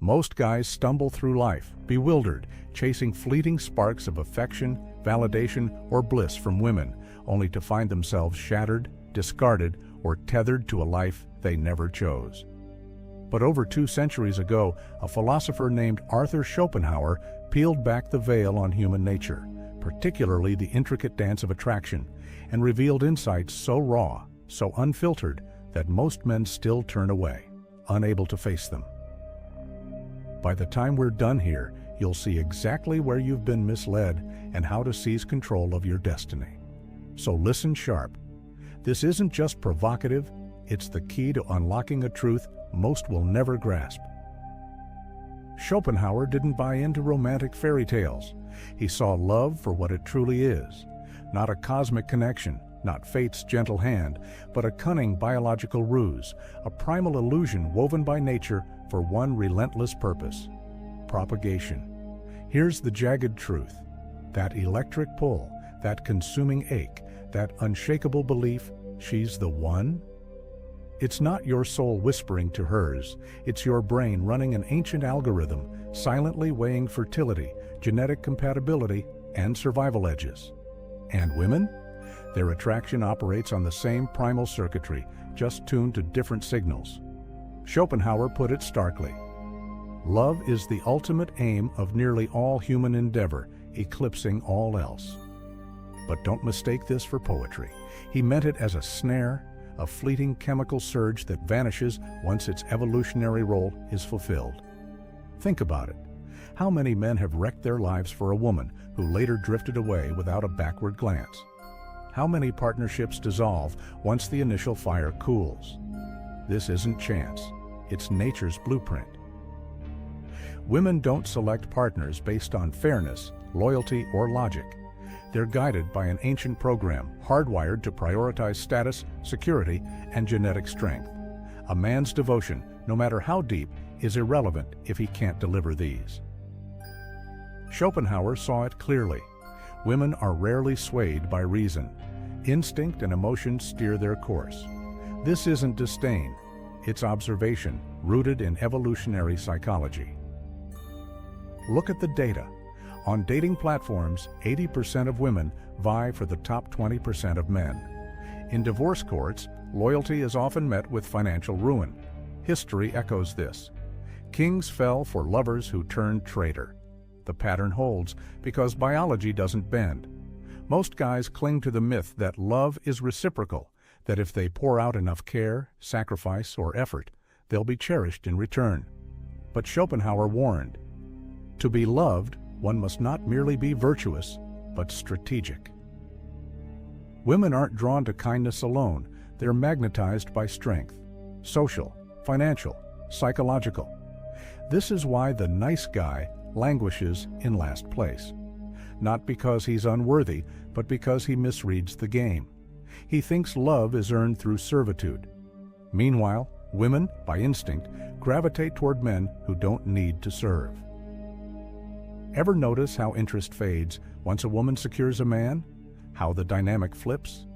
Most guys stumble through life, bewildered, chasing fleeting sparks of affection, validation, or bliss from women, only to find themselves shattered, discarded, or tethered to a life they never chose. But over 2 centuries ago, a philosopher named Arthur Schopenhauer peeled back the veil on human nature, particularly the intricate dance of attraction, and revealed insights so raw, so unfiltered, that most men still turn away, unable to face them. By the time we're done here, you'll see exactly where you've been misled and how to seize control of your destiny. So listen sharp. This isn't just provocative, it's the key to unlocking a truth most will never grasp. Schopenhauer didn't buy into romantic fairy tales. He saw love for what it truly is, not a cosmic connection, not fate's gentle hand, but a cunning biological ruse, a primal illusion woven by nature for one relentless purpose: propagation. Here's the jagged truth. That electric pull, that consuming ache, that unshakable belief she's the one? It's not your soul whispering to hers, it's your brain running an ancient algorithm, silently weighing fertility, genetic compatibility, and survival edges. And women? Their attraction operates on the same primal circuitry, just tuned to different signals. Schopenhauer put it starkly: love is the ultimate aim of nearly all human endeavor, eclipsing all else. But don't mistake this for poetry. He meant it as a snare, a fleeting chemical surge that vanishes once its evolutionary role is fulfilled. Think about it. How many men have wrecked their lives for a woman who later drifted away without a backward glance? How many partnerships dissolve once the initial fire cools? This isn't chance. It's nature's blueprint. Women don't select partners based on fairness, loyalty, or logic. They're guided by an ancient program hardwired to prioritize status, security, and genetic strength. A man's devotion, no matter how deep, is irrelevant if he can't deliver these. Schopenhauer saw it clearly. Women are rarely swayed by reason. Instinct and emotion steer their course. This isn't disdain, it's observation, rooted in evolutionary psychology. Look at the data. On dating platforms, 80% of women vie for the top 20% of men. In divorce courts, loyalty is often met with financial ruin. History echoes this. Kings fell for lovers who turned traitor. The pattern holds because biology doesn't bend. Most guys cling to the myth that love is reciprocal, that if they pour out enough care, sacrifice, or effort, they'll be cherished in return. But Schopenhauer warned, to be loved, one must not merely be virtuous, but strategic. Women aren't drawn to kindness alone, they're magnetized by strength, social, financial, psychological. This is why the nice guy languishes in last place. Not because he's unworthy, but because he misreads the game. He thinks love is earned through servitude. Meanwhile, women, by instinct, gravitate toward men who don't need to serve. Ever notice how interest fades once a woman secures a man? How the dynamic flips?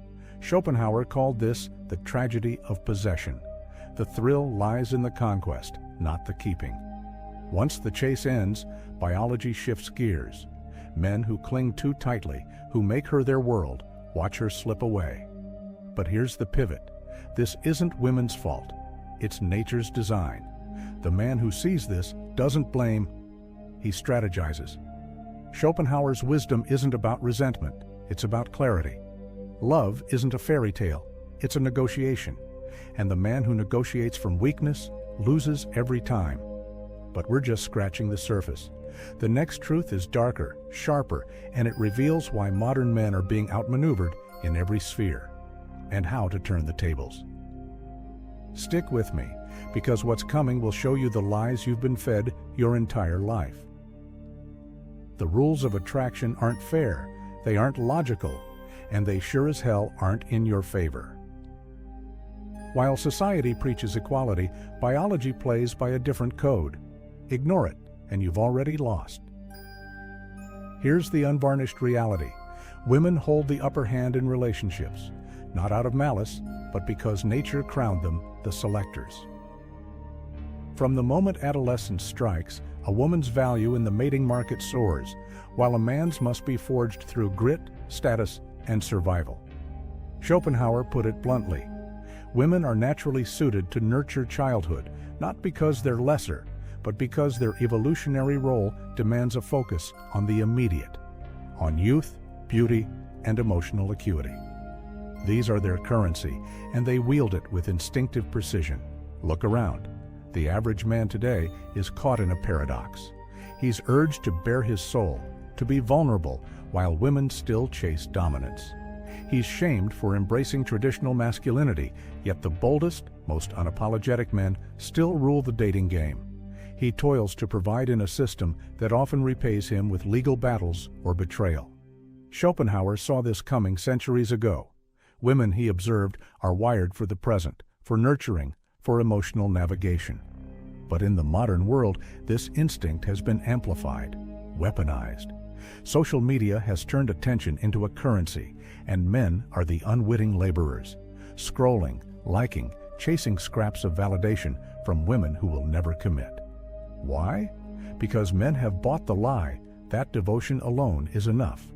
Schopenhauer called this the tragedy of possession. The thrill lies in the conquest, not the keeping. Once the chase ends, biology shifts gears. Men who cling too tightly, who make her their world, watch her slip away. But here's the pivot. This isn't women's fault. It's nature's design. The man who sees this doesn't blame, he strategizes. Schopenhauer's wisdom isn't about resentment, it's about clarity. Love isn't a fairy tale, it's a negotiation. And the man who negotiates from weakness loses every time. But we're just scratching the surface. The next truth is darker, sharper, and it reveals why modern men are being outmaneuvered in every sphere, and how to turn the tables. Stick with me, because what's coming will show you the lies you've been fed your entire life. The rules of attraction aren't fair, they aren't logical, and they sure as hell aren't in your favor. While society preaches equality, biology plays by a different code. Ignore it, and you've already lost. Here's the unvarnished reality. Women hold the upper hand in relationships, not out of malice, but because nature crowned them the selectors. From the moment adolescence strikes, a woman's value in the mating market soars, while a man's must be forged through grit, status, and survival. Schopenhauer put it bluntly: women are naturally suited to nurture childhood, not because they're lesser, but because their evolutionary role demands a focus on the immediate, on youth, beauty, and emotional acuity. These are their currency, and they wield it with instinctive precision. Look around. The average man today is caught in a paradox. He's urged to bare his soul, to be vulnerable, while women still chase dominance. He's shamed for embracing traditional masculinity, yet the boldest, most unapologetic men still rule the dating game. He toils to provide in a system that often repays him with legal battles or betrayal. Schopenhauer saw this coming centuries ago. Women, he observed, are wired for the present, for nurturing, for emotional navigation. But in the modern world, this instinct has been amplified, weaponized. Social media has turned attention into a currency, and men are the unwitting laborers, scrolling, liking, chasing scraps of validation from women who will never commit. Why? Because men have bought the lie that devotion alone is enough.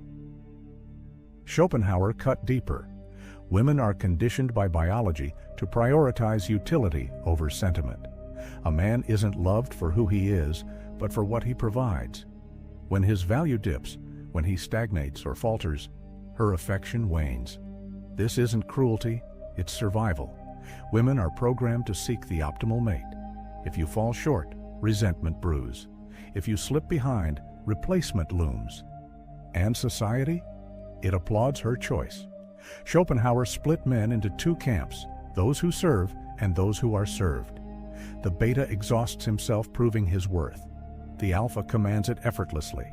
Schopenhauer cut deeper. Women are conditioned by biology to prioritize utility over sentiment. A man isn't loved for who he is, but for what he provides. When his value dips, when he stagnates or falters, her affection wanes. This isn't cruelty, it's survival. Women are programmed to seek the optimal mate. If you fall short, resentment brews. If you slip behind, replacement looms. And society? It applauds her choice. Schopenhauer split men into two camps, those who serve and those who are served. The beta exhausts himself proving his worth. The alpha commands it effortlessly.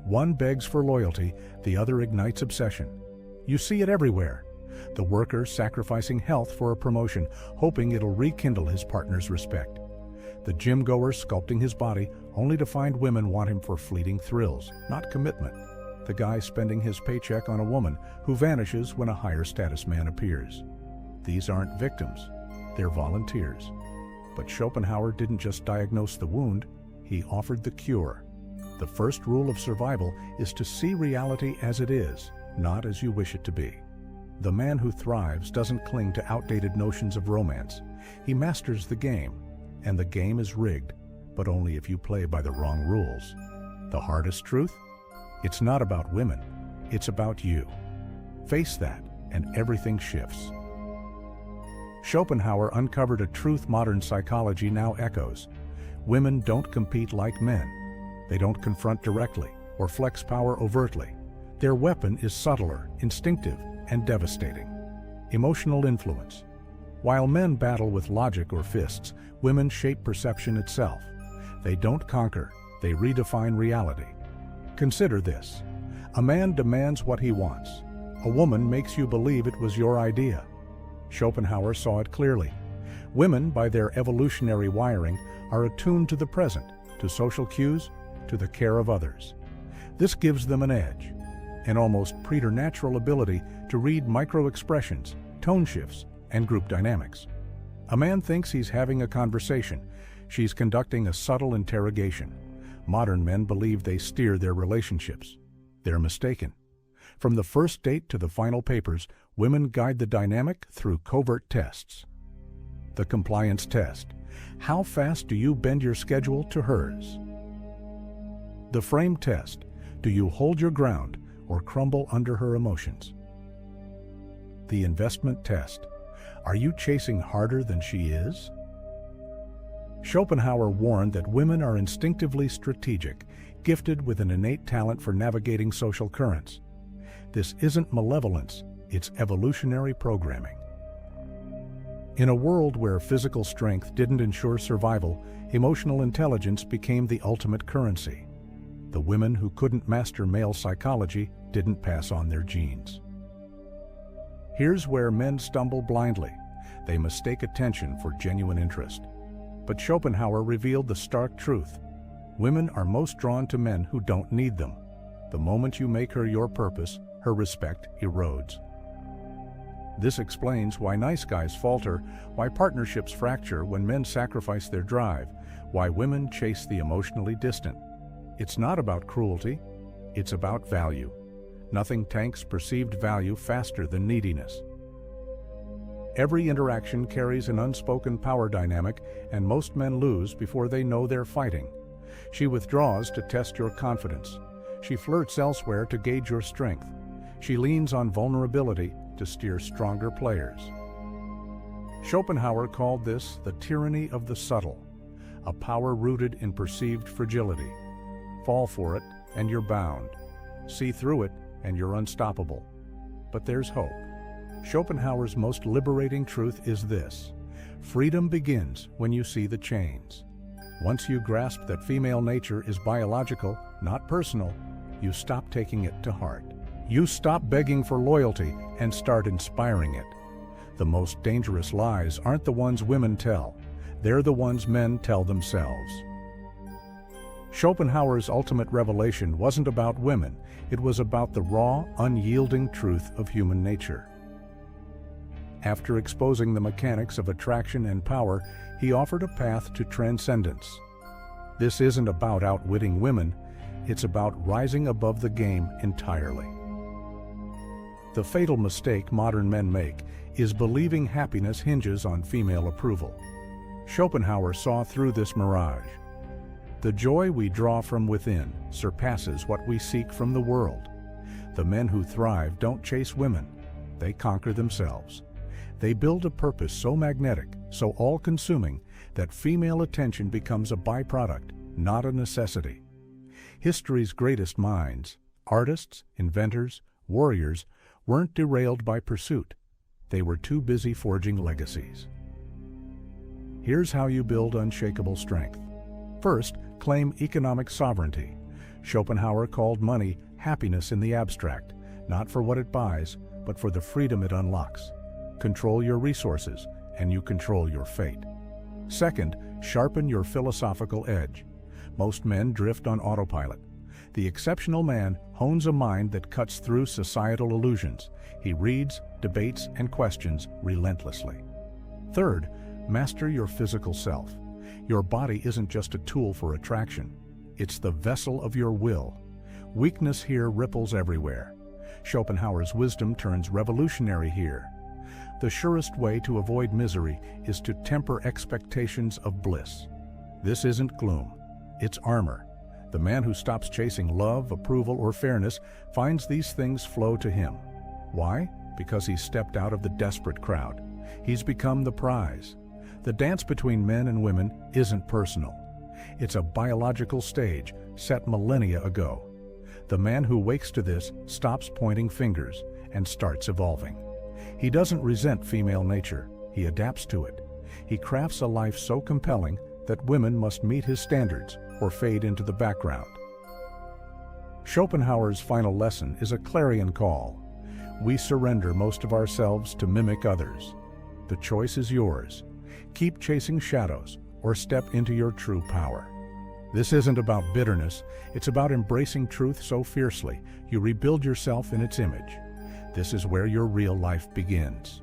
One begs for loyalty, the other ignites obsession. You see it everywhere. The worker sacrificing health for a promotion, hoping it'll rekindle his partner's respect. The gym goer sculpting his body, only to find women want him for fleeting thrills, not commitment. The guy spending his paycheck on a woman who vanishes when a higher status man appears. These aren't victims, they're volunteers. But Schopenhauer didn't just diagnose the wound, he offered the cure. The first rule of survival is to see reality as it is, not as you wish it to be. The man who thrives doesn't cling to outdated notions of romance. He masters the game, and the game is rigged, but only if you play by the wrong rules. The hardest truth? It's not about women, it's about you. Face that, and everything shifts. Schopenhauer uncovered a truth modern psychology now echoes. Women don't compete like men. They don't confront directly or flex power overtly. Their weapon is subtler, instinctive, and devastating. Emotional influence. While men battle with logic or fists, women shape perception itself. They don't conquer, they redefine reality. Consider this. A man demands what he wants. A woman makes you believe it was your idea. Schopenhauer saw it clearly. Women, by their evolutionary wiring, are attuned to the present, to social cues, to the care of others. This gives them an edge, an almost preternatural ability to read micro-expressions, tone shifts, and group dynamics. A man thinks he's having a conversation. She's conducting a subtle interrogation. Modern men believe they steer their relationships. They're mistaken. From the first date to the final papers, women guide the dynamic through covert tests. The compliance test. How fast do you bend your schedule to hers? The frame test. Do you hold your ground or crumble under her emotions? The investment test. Are you chasing harder than she is? Schopenhauer warned that women are instinctively strategic, gifted with an innate talent for navigating social currents. This isn't malevolence, it's evolutionary programming. In a world where physical strength didn't ensure survival, emotional intelligence became the ultimate currency. The women who couldn't master male psychology didn't pass on their genes. Here's where men stumble blindly. They mistake attention for genuine interest. But Schopenhauer revealed the stark truth. Women are most drawn to men who don't need them. The moment you make her your purpose, her respect erodes. This explains why nice guys falter, why partnerships fracture when men sacrifice their drive, why women chase the emotionally distant. It's not about cruelty, it's about value. Nothing tanks perceived value faster than neediness. Every interaction carries an unspoken power dynamic, and most men lose before they know they're fighting. She withdraws to test your confidence. She flirts elsewhere to gauge your strength. She leans on vulnerability to steer stronger players. Schopenhauer called this the tyranny of the subtle, a power rooted in perceived fragility. Fall for it, and you're bound. See through it, and you're unstoppable. But there's hope. Schopenhauer's most liberating truth is this: freedom begins when you see the chains. Once you grasp that female nature is biological, not personal, you stop taking it to heart. You stop begging for loyalty and start inspiring it. The most dangerous lies aren't the ones women tell. They're the ones men tell themselves. Schopenhauer's ultimate revelation wasn't about women. It was about the raw, unyielding truth of human nature. After exposing the mechanics of attraction and power, he offered a path to transcendence. This isn't about outwitting women, it's about rising above the game entirely. The fatal mistake modern men make is believing happiness hinges on female approval. Schopenhauer saw through this mirage. The joy we draw from within surpasses what we seek from the world. The men who thrive don't chase women, they conquer themselves. They build a purpose so magnetic, so all-consuming, that female attention becomes a byproduct, not a necessity. History's greatest minds, artists, inventors, warriors, weren't derailed by pursuit. They were too busy forging legacies. Here's how you build unshakable strength. First, claim economic sovereignty. Schopenhauer called money happiness in the abstract, not for what it buys, but for the freedom it unlocks. Control your resources, and you control your fate. Second, sharpen your philosophical edge. Most men drift on autopilot. The exceptional man hones a mind that cuts through societal illusions. He reads, debates, and questions relentlessly. Third, master your physical self. Your body isn't just a tool for attraction. It's the vessel of your will. Weakness here ripples everywhere. Schopenhauer's wisdom turns revolutionary here. The surest way to avoid misery is to temper expectations of bliss. This isn't gloom, it's armor. The man who stops chasing love, approval, or fairness finds these things flow to him. Why? Because he's stepped out of the desperate crowd. He's become the prize. The dance between men and women isn't personal. It's a biological stage set millennia ago. The man who wakes to this stops pointing fingers and starts evolving. He doesn't resent female nature, he adapts to it. He crafts a life so compelling that women must meet his standards or fade into the background. Schopenhauer's final lesson is a clarion call. We surrender most of ourselves to mimic others. The choice is yours. Keep chasing shadows or step into your true power. This isn't about bitterness, it's about embracing truth so fiercely you rebuild yourself in its image. This is where your real life begins.